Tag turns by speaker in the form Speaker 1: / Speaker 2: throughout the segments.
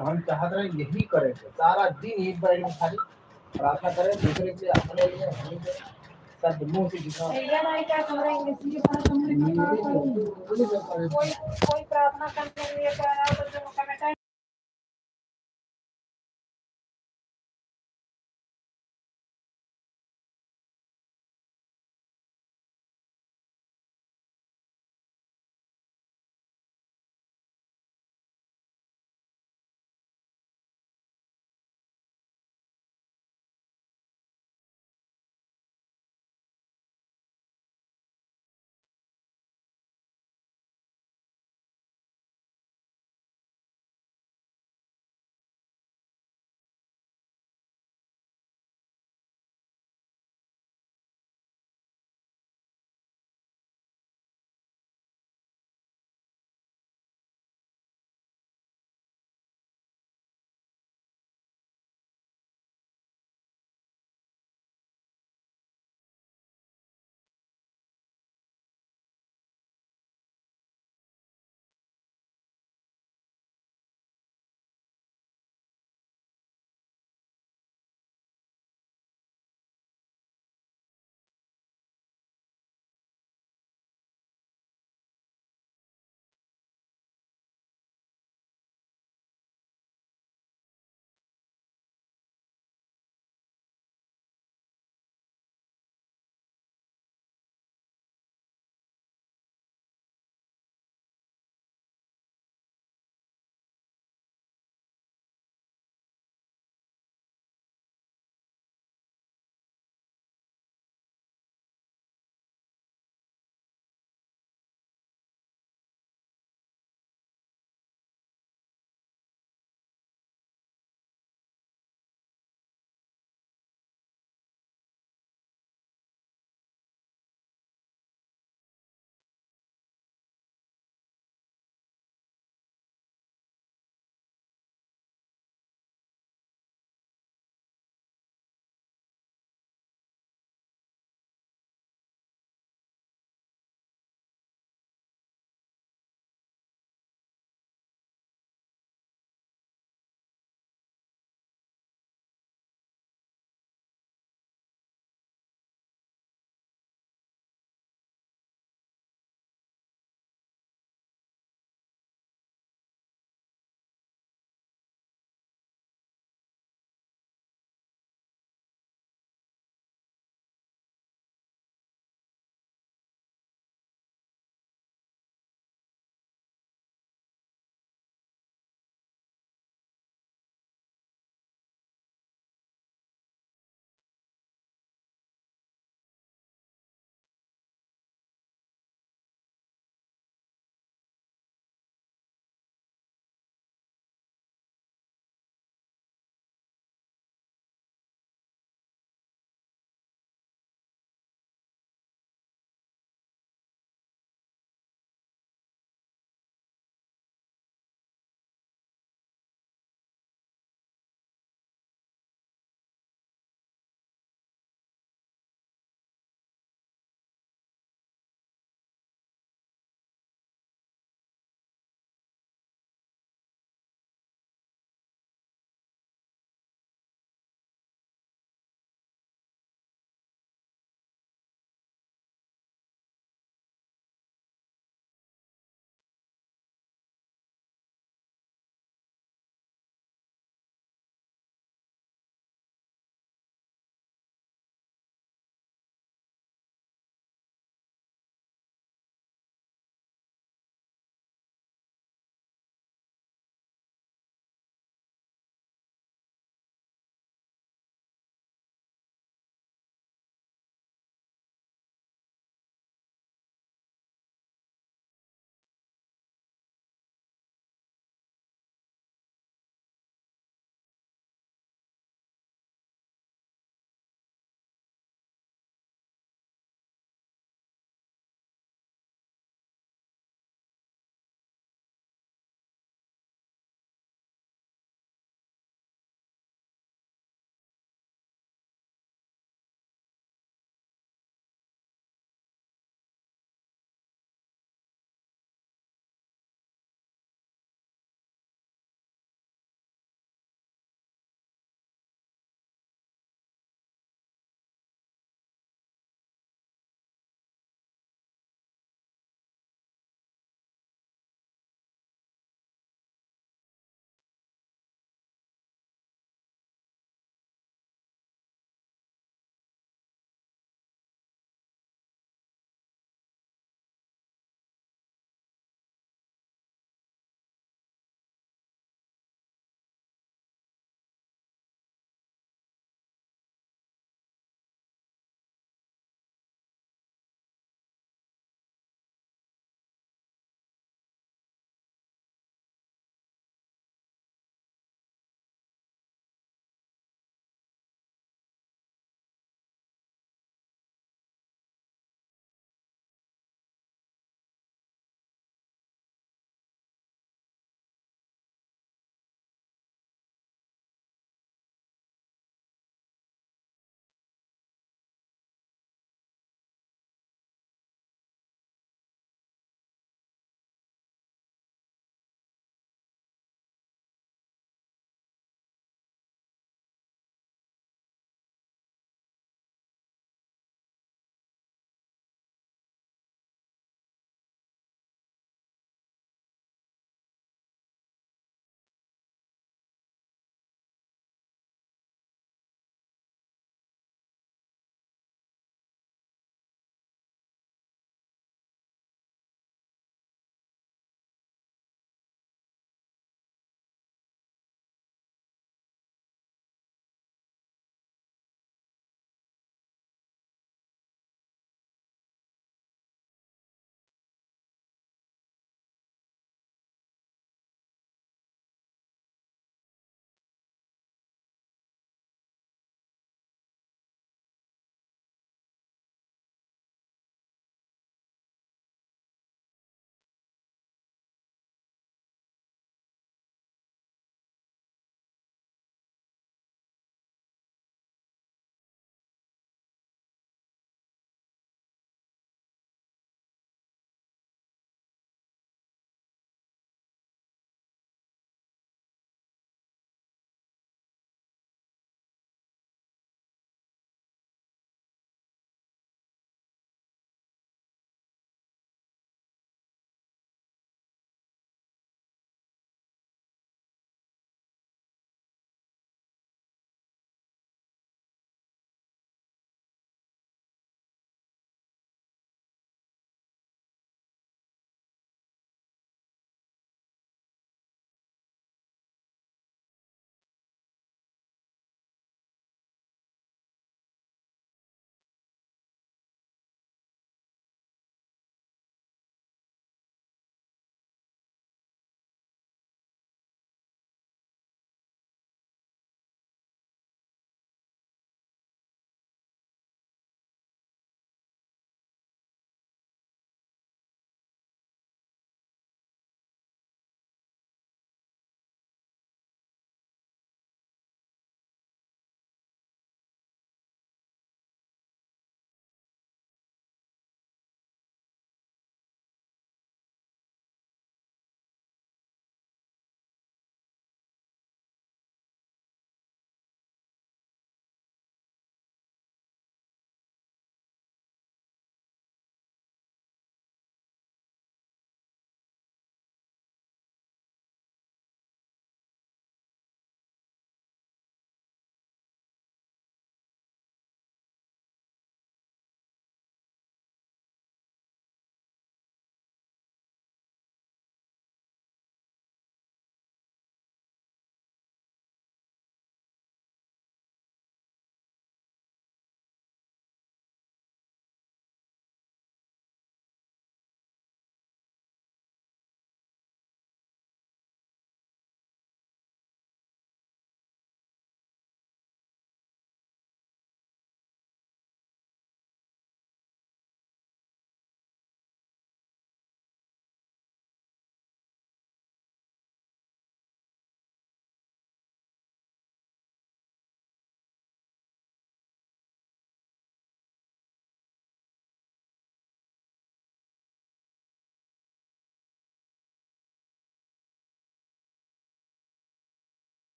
Speaker 1: हम चाहते हैं यही करें, सारा दिन एक बार में खाली प्रार्थना करें दूसरे के अपने लिए सब मुंह से दिखा कोई प्रार्थना करने के लिए कह रहा है तो जो कमेंट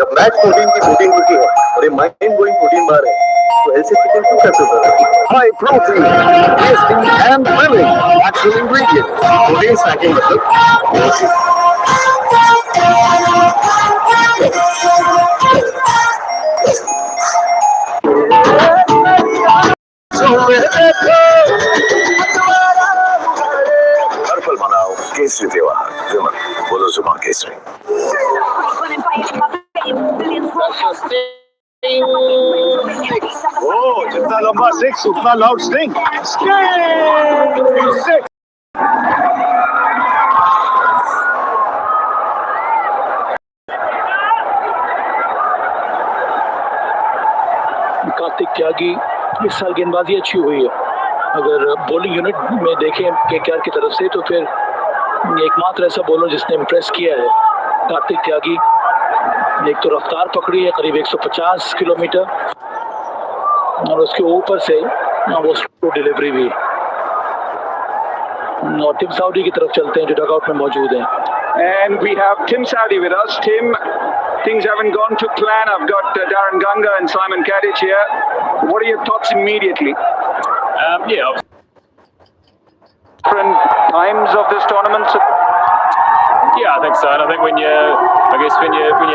Speaker 2: जब मैच प्रोटीन की प्रोटीन होती है और ये माइंड गोइंग प्रोटीन बार है तो ऐसे चिकन क्यों कैसे होता है high protein tasty and thrilling natural ingredients protein snacking मतलब हर पल मनाओ केसरी त्योहार विमल बोलो जुबान केसरी जितना लंबा सिक्स उतना लाउड स्टिंग
Speaker 3: कार्तिक त्यागी इस साल गेंदबाजी अच्छी हुई है। अगर बॉलिंग यूनिट में देखें केकेआर की तरफ से तो फिर एकमात्र ऐसा बॉलर जिसने इम्प्रेस किया है कार्तिक त्यागी। एक तो रफ्तार पकड़ी है करीब 150 किलोमीटर और उसके ऊपर से वो स्लो डिलीवरी भी। और टिम साउदी की तरफ चलते हैं जो डगआउट में मौजूद हैं।
Speaker 4: And we have Tim Saudi with us. Tim, things haven't gone to plan. I've got Darren Ganga and Simon Kadich here. What are your thoughts immediately?
Speaker 5: Yeah.
Speaker 4: Different times of this tournament.
Speaker 5: Yeah, I think so. And I think when you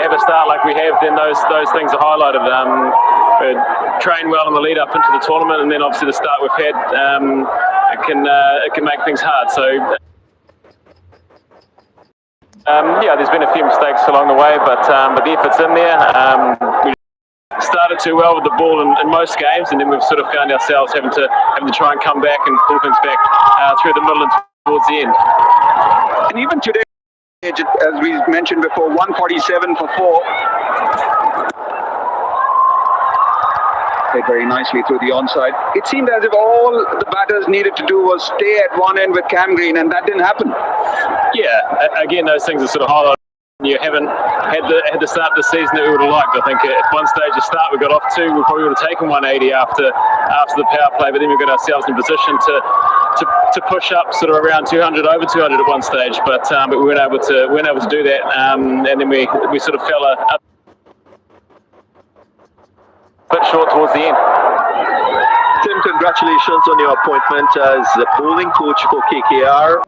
Speaker 5: have a start like we have, then those things are highlighted. Train well in the lead up into the tournament, and then obviously the start we've had, it can make things hard. So. There's been a few mistakes along the way, but the effort's in there. We started too well with the ball in most games, and then we've sort of found ourselves having to try and come back and pull things back through the middle and towards the end.
Speaker 4: And even today, as we mentioned before, 147 for 4. Played very nicely through the onside. It seemed as if all the batters needed to do was stay at one end with Cam Green, and that didn't happen.
Speaker 5: Yeah, again, those things are sort of highlighted. You haven't had the start of the season that we would have liked. I think at one stage, the start we got off to, we probably would have taken 180 after the power play, but then we got ourselves in a position to push up sort of around 200, over 200 at one stage, but we weren't able to do that, and then we sort of fell a bit short towards the end.
Speaker 2: Tim, congratulations on your appointment as the bowling coach for KKR.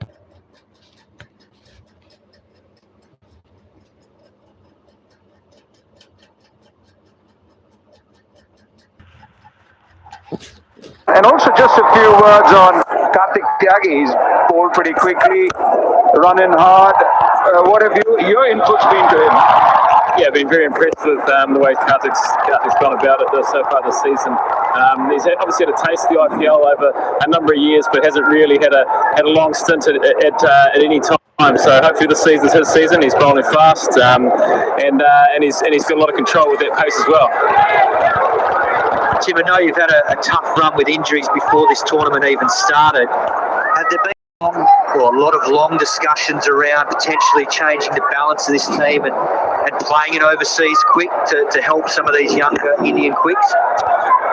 Speaker 4: And also just a few words on Karthik Tyagi. He's bowled pretty quickly, running hard. What have your inputs been to him?
Speaker 5: Yeah, I've been very impressed with the way Karthik's gone about it so far this season. He's obviously had a taste of the IPL over a number of years, but hasn't really had a long stint at any time. So hopefully this season's his season. He's bowling fast, and he's got a lot of control with that pace as well.
Speaker 6: Tim, I know you've had a tough run with injuries before this tournament even started. Have there been a lot of long discussions around potentially changing the balance of this team and playing an overseas quick to help some of these younger Indian quicks?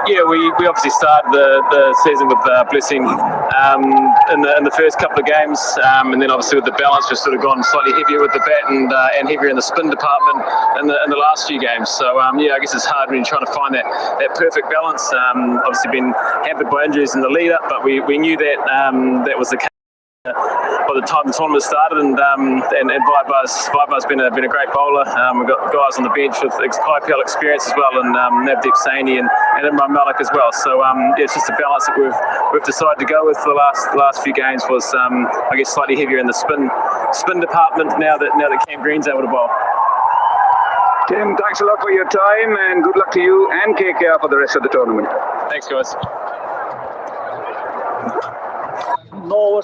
Speaker 5: Yeah, we obviously started the season with Blessing in the first couple of games, and then obviously with the balance we've sort of gone slightly heavier with the bat and heavier in the spin department in the last few games. So yeah, I guess it's hard when you're trying to find that perfect balance. Obviously been hampered by injuries in the lead up, but we knew that that was the case by the time the tournament started, and Vaibhav's been a great bowler. We've got guys on the bench with IPL experience as well, and Navdeep Saini and Imran Malik as well. So yeah, it's just a balance that we've decided to go with for the last few games. Was I guess slightly heavier in the spin department now that Cam Green's able to bowl.
Speaker 4: Tim, thanks a lot for your time, and good luck to you and KKR for the rest of the tournament.
Speaker 5: Thanks, guys.
Speaker 3: No